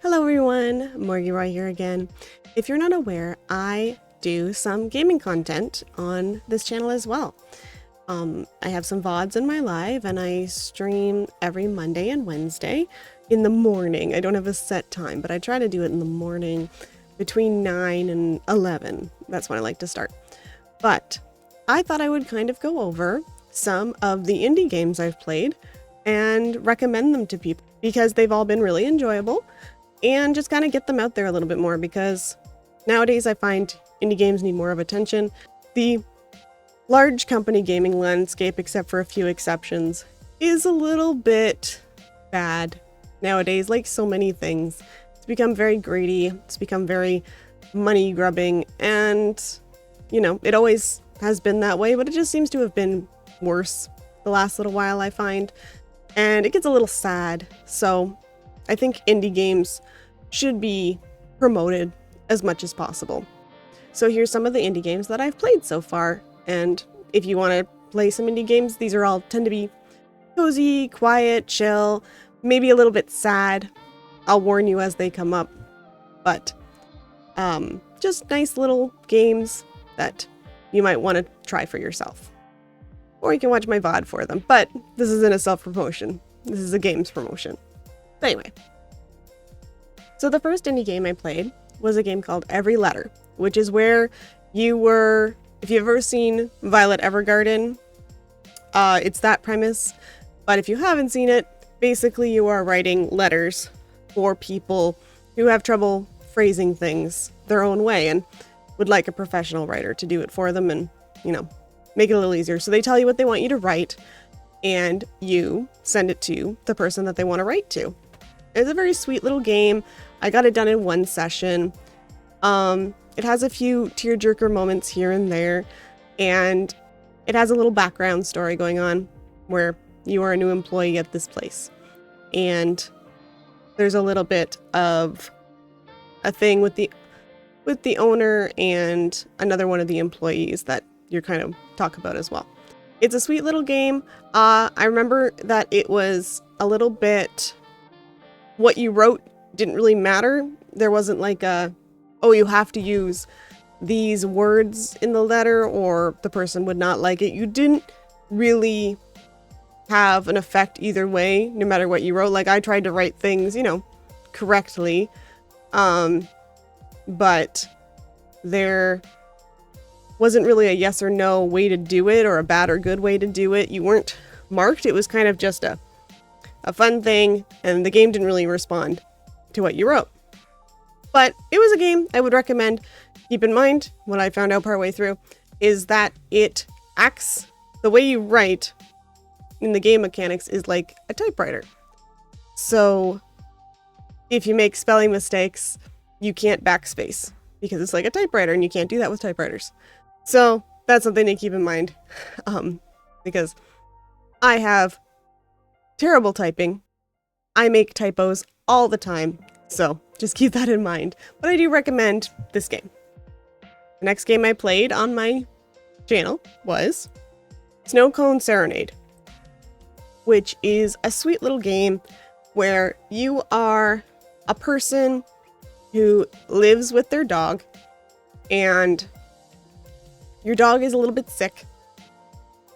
Hello everyone, Morgie Roy here again. If you're not aware, I do some gaming content on this channel as well. I have some VODs in my live and I stream every Monday and Wednesday in the morning. I don't have a set time, but I try to do it in the morning between 9 and 11. That's when I like to start. But I thought I would kind of go over some of the indie games I've played and recommend them to people because they've all been really enjoyable, and just kind of get them out there a little bit more because nowadays I find indie games need more of attention. The large company gaming landscape, except for a few exceptions, is a little bit bad nowadays, like so many things. It's become very greedy, it's become very money grubbing, and you know, it always has been that way, but it just seems to have been worse the last little while, I find. And it gets a little sad. So I think indie games should be promoted as much as possible. So here's some of the indie games that I've played so far. And if you want to play some indie games, these are all tend to be cozy, quiet, chill, maybe a little bit sad. I'll warn you as they come up. But just nice little games that you might want to try for yourself. Or you can watch my VOD for them. But this isn't a self-promotion. This is a games promotion. But anyway. So the first indie game I played was a game called Every Letter, which is where you were, if you've ever seen Violet Evergarden, it's that premise. But if you haven't seen it, basically you are writing letters for people who have trouble phrasing things their own way and would like a professional writer to do it for them and, you know, make it a little easier. So they tell you what they want you to write and you send it to the person that they want to write to. It's a very sweet little game. I got it done in one session. It has a few tearjerker moments here and there, and it has a little background story going on where you are a new employee at this place. And there's a little bit of a thing with the owner and another one of the employees that you're kind of talk about as well. It's a sweet little game. I remember that it was a little bit, what you wrote didn't really matter. There wasn't like a, oh, you have to use these words in the letter or the person would not like it. You didn't really have an effect either way, no matter what you wrote. Like I tried to write things, you know, correctly. But there wasn't really a yes or no way to do it or a bad or good way to do it. You weren't marked. It was kind of just a fun thing, and the game didn't really respond to what you wrote. But it was a game I would recommend. Keep in mind, what I found out partway through is that it acts, the way you write in the game mechanics is like a typewriter. So if you make spelling mistakes, you can't backspace because it's like a typewriter and you can't do that with typewriters. So that's something to keep in mind, because I have terrible typing. I make typos all the time, so just keep that in mind. But I do recommend this game. The next game I played on my channel was Snow Cone Serenade, which is a sweet little game where you are a person who lives with their dog, and your dog is a little bit sick,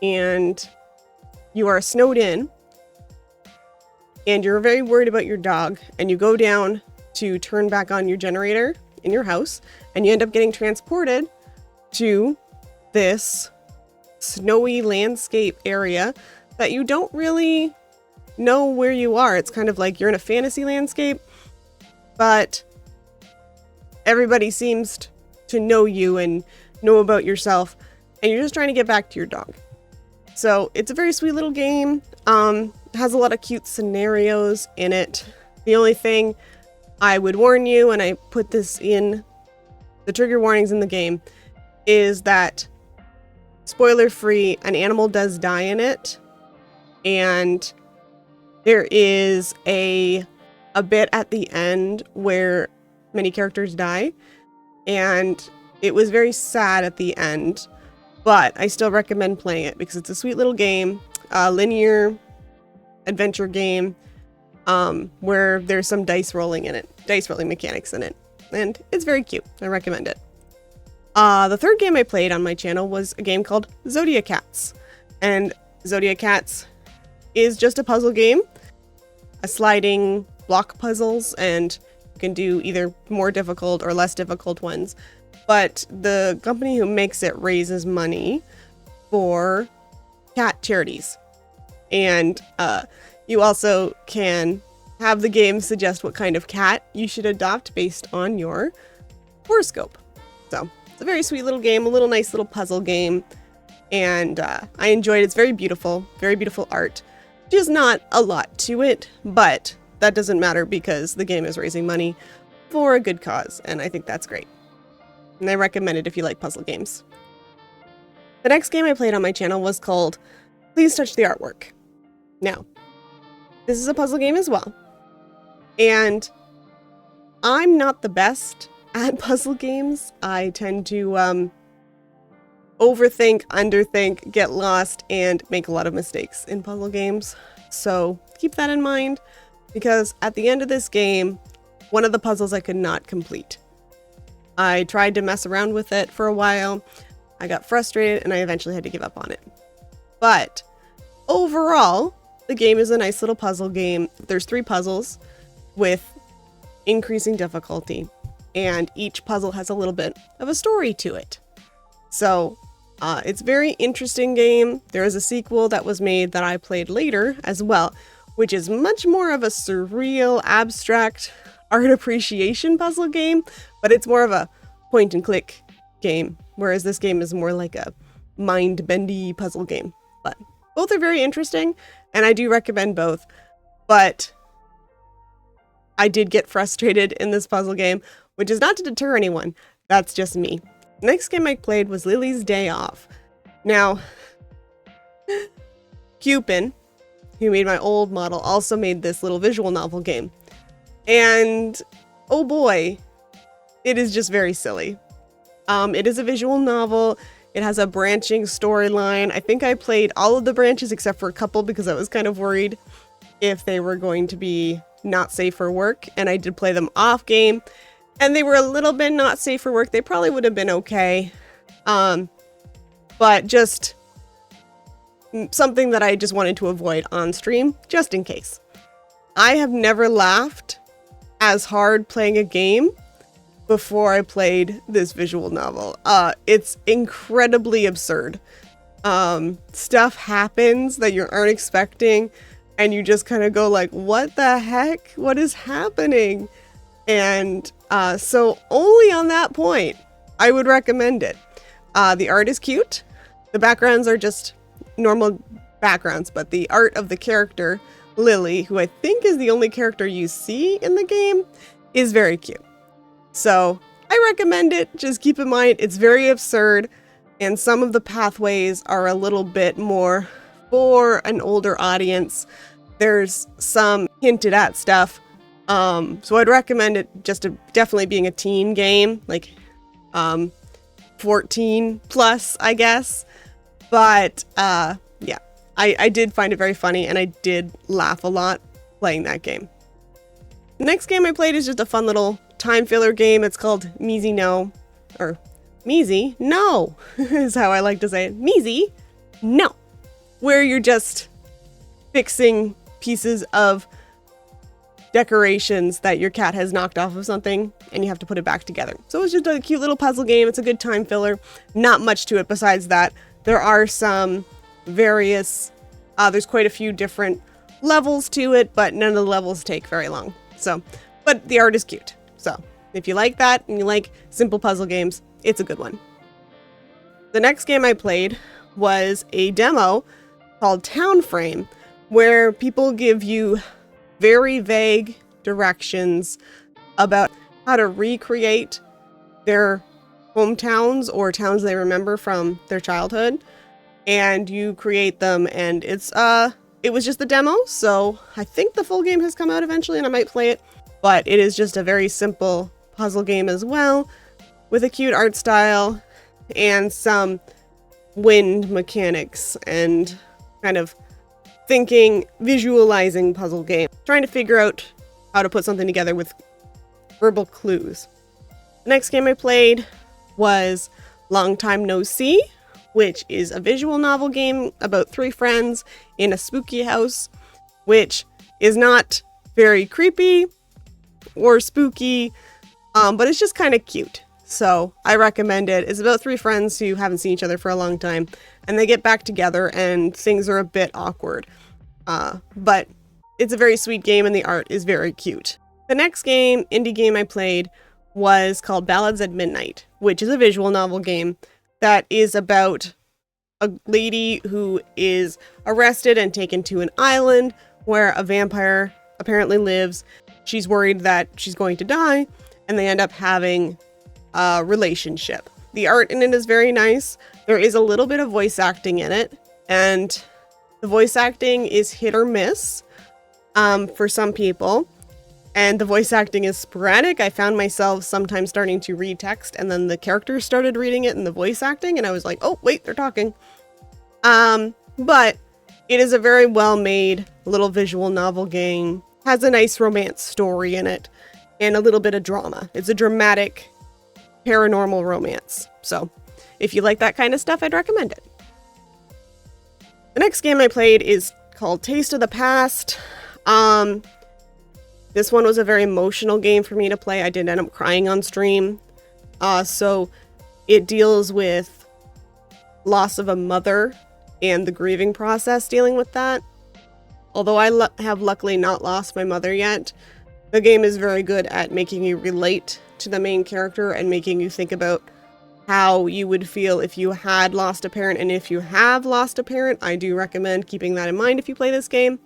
and you are snowed in, and you're very worried about your dog, and you go down to turn back on your generator in your house, and you end up getting transported to this snowy landscape area that you don't really know where you are. It's kind of like you're in a fantasy landscape, but everybody seems to know you and know about yourself, and you're just trying to get back to your dog. So it's a very sweet little game. It has a lot of cute scenarios in it. The only thing I would warn you, and I put this in the trigger warnings in the game, is that, spoiler free, an animal does die in it, and there is a bit at the end where many characters die, and it was very sad at the end, but I still recommend playing it because it's a sweet little game, linear adventure game, where there's some dice rolling in it. dice rolling mechanics in it, and it's very cute. I recommend it. The third game I played on my channel was a game called Zodiac Cats, and Zodiac Cats is just a puzzle game, a sliding block puzzles, and you can do either more difficult or less difficult ones. But the company who makes it raises money for cat charities. And you also can have the game suggest what kind of cat you should adopt based on your horoscope. So it's a very sweet little game, a little nice little puzzle game. And I enjoyed it. It's very beautiful art. Just not a lot to it, but that doesn't matter because the game is raising money for a good cause, and I think that's great. And I recommend it if you like puzzle games. The next game I played on my channel was called Please Touch the Artwork. Now, this is a puzzle game as well, and I'm not the best at puzzle games. I tend to overthink, underthink, get lost, and make a lot of mistakes in puzzle games. So keep that in mind, because at the end of this game, one of the puzzles I could not complete. I tried to mess around with it for a while. I got frustrated and I eventually had to give up on it. But overall, the game is a nice little puzzle game. There's 3 puzzles with increasing difficulty, and each puzzle has a little bit of a story to it. So it's a very interesting game. There is a sequel that was made that I played later as well, which is much more of a surreal, abstract art appreciation puzzle game, but it's more of a point and click game, whereas this game is more like a mind-bendy puzzle game. But both are very interesting, and I do recommend both. But I did get frustrated in this puzzle game, which is not to deter anyone. That's just me. The next game I played was Lily's Day Off. Now, Cupin, who made my old model, also made this little visual novel game. And oh boy, it is just very silly. It is a visual novel. It has a branching storyline. I think I played all of the branches except for a couple because I was kind of worried if they were going to be not safe for work. And I did play them off game, and they were a little bit not safe for work. They probably would have been okay. But just something that I just wanted to avoid on stream, just in case. I have never laughed as hard playing a game before I played this visual novel. It's incredibly absurd. Stuff happens that you aren't expecting, and you just kind of go like, what the heck? What is happening? And so only on that point, I would recommend it. The art is cute. The backgrounds are just normal backgrounds, but the art of the character, Lily, who I think is the only character you see in the game, is very cute. So I recommend it. Just keep in mind, it's very absurd, and some of the pathways are a little bit more for an older audience. There's some hinted at stuff. So I'd recommend it just to definitely being a teen game, like 14 plus, I guess. But yeah, I did find it very funny, and I did laugh a lot playing that game. The next game I played is just a fun little time filler game. It's called Measy No, or Measy No is how I like to say it. Measy No, where you're just fixing pieces of decorations that your cat has knocked off of something, and you have to put it back together. So it's just a cute little puzzle game. It's a good time filler. Not much to it besides that. There are some various, there's quite a few different levels to it, but none of the levels take very long. So, but the art is cute. So if you like that and you like simple puzzle games, it's a good one. The next game I played was a demo called Town Frame, where people give you very vague directions about how to recreate their hometowns or towns they remember from their childhood, and you create them. And it was just the demo, so I think the full game has come out eventually and I might play it, but it is just a very simple puzzle game as well, with a cute art style and some wind mechanics and kind of thinking, visualizing puzzle game, trying to figure out how to put something together with verbal clues. The next game I played was Long Time No See, which is a visual novel game about 3 friends in a spooky house, which is not very creepy or spooky, but it's just kind of cute. So I recommend it. It's about 3 friends who haven't seen each other for a long time, and they get back together and things are a bit awkward. But it's a very sweet game and the art is very cute. The next indie game I played was called Ballads at Midnight, which is a visual novel game that is about a lady who is arrested and taken to an island where a vampire apparently lives. She's worried that she's going to die, and they end up having a relationship. The art in it is very nice. There is a little bit of voice acting in it, and the voice acting is hit or miss for some people. And the voice acting is sporadic. I found myself sometimes starting to read text and then the characters started reading it in the voice acting and I was like, oh, wait, they're talking. But it is a very well-made little visual novel game. Has a nice romance story in it and a little bit of drama. It's a dramatic paranormal romance. So if you like that kind of stuff, I'd recommend it. The next game I played is called Taste of the Past. This one was a very emotional game for me to play. I did end up crying on stream. So it deals with loss of a mother and the grieving process dealing with that. Although I have luckily not lost my mother yet, the game is very good at making you relate to the main character and making you think about how you would feel if you had lost a parent. And if you have lost a parent, I do recommend keeping that in mind if you play this game.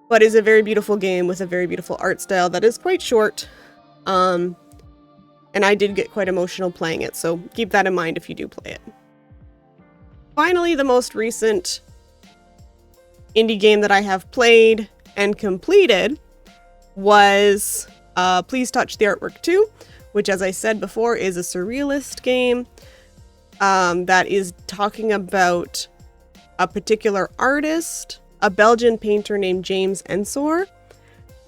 But it's a very beautiful game with a very beautiful art style that is quite short. And I did get quite emotional playing it, so keep that in mind if you do play it. Finally, the most recent indie game that I have played and completed was Please Touch the Artwork 2, which, as I said before, is a surrealist game that is talking about a particular artist, a Belgian painter named James Ensor,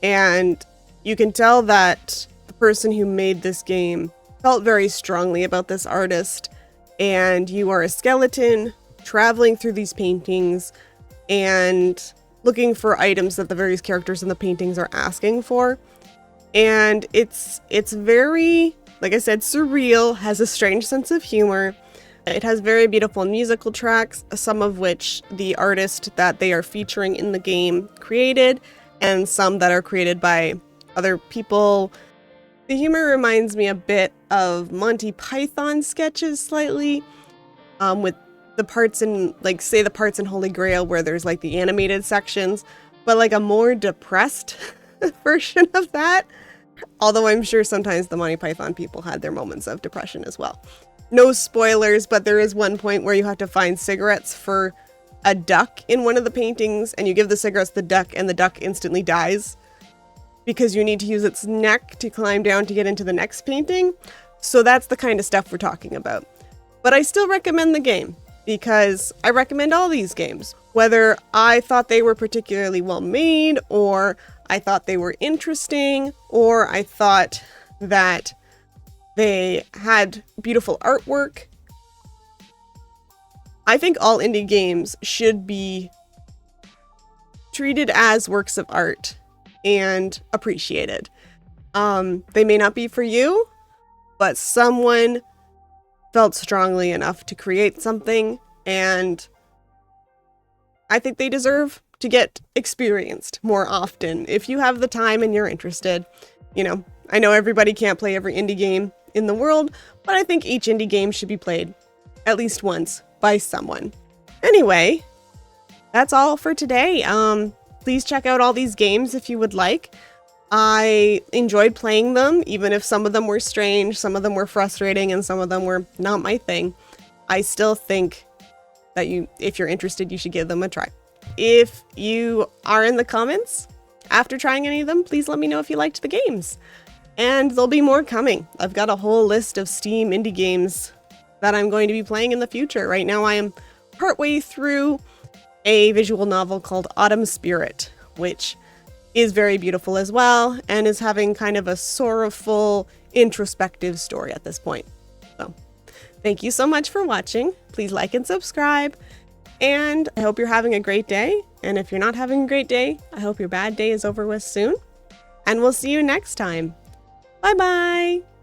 and you can tell that the person who made this game felt very strongly about this artist, and you are a skeleton traveling through these paintings and looking for items that the various characters in the paintings are asking for. And it's very, like I said, surreal, has a strange sense of humor. It has very beautiful musical tracks, some of which the artist that they are featuring in the game created, and some that are created by other people. The humor reminds me a bit of Monty Python sketches slightly, with the parts in, like, say the parts in Holy Grail where there's like the animated sections, but like a more depressed version of that. Although I'm sure sometimes the Monty Python people had their moments of depression as well. No spoilers, but there is one point where you have to find cigarettes for a duck in one of the paintings, and you give the cigarettes to the duck, and the duck instantly dies because you need to use its neck to climb down to get into the next painting. So that's the kind of stuff we're talking about. But I still recommend the game because I recommend all these games. Whether I thought they were particularly well made, or I thought they were interesting, or I thought that they had beautiful artwork. I think all indie games should be treated as works of art and appreciated. They may not be for you, but someone felt strongly enough to create something, and I think they deserve to get experienced more often. If you have the time and you're interested, I know everybody can't play every indie game in the world, but I think each indie game should be played at least once by someone. Anyway, that's all for today. Please check out all these games if you would like. I enjoyed playing them, even if some of them were strange, some of them were frustrating, and some of them were not my thing. I still think that if you're interested, you should give them a try. If you are in the comments after trying any of them, please let me know if you liked the games. And there'll be more coming. I've got a whole list of Steam indie games that I'm going to be playing in the future. Right now I am partway through a visual novel called Autumn Spirit, which is very beautiful as well and is having kind of a sorrowful, introspective story at this point. So, thank you so much for watching. Please like and subscribe. And I hope you're having a great day. And if you're not having a great day, I hope your bad day is over with soon. And we'll see you next time. Bye-bye.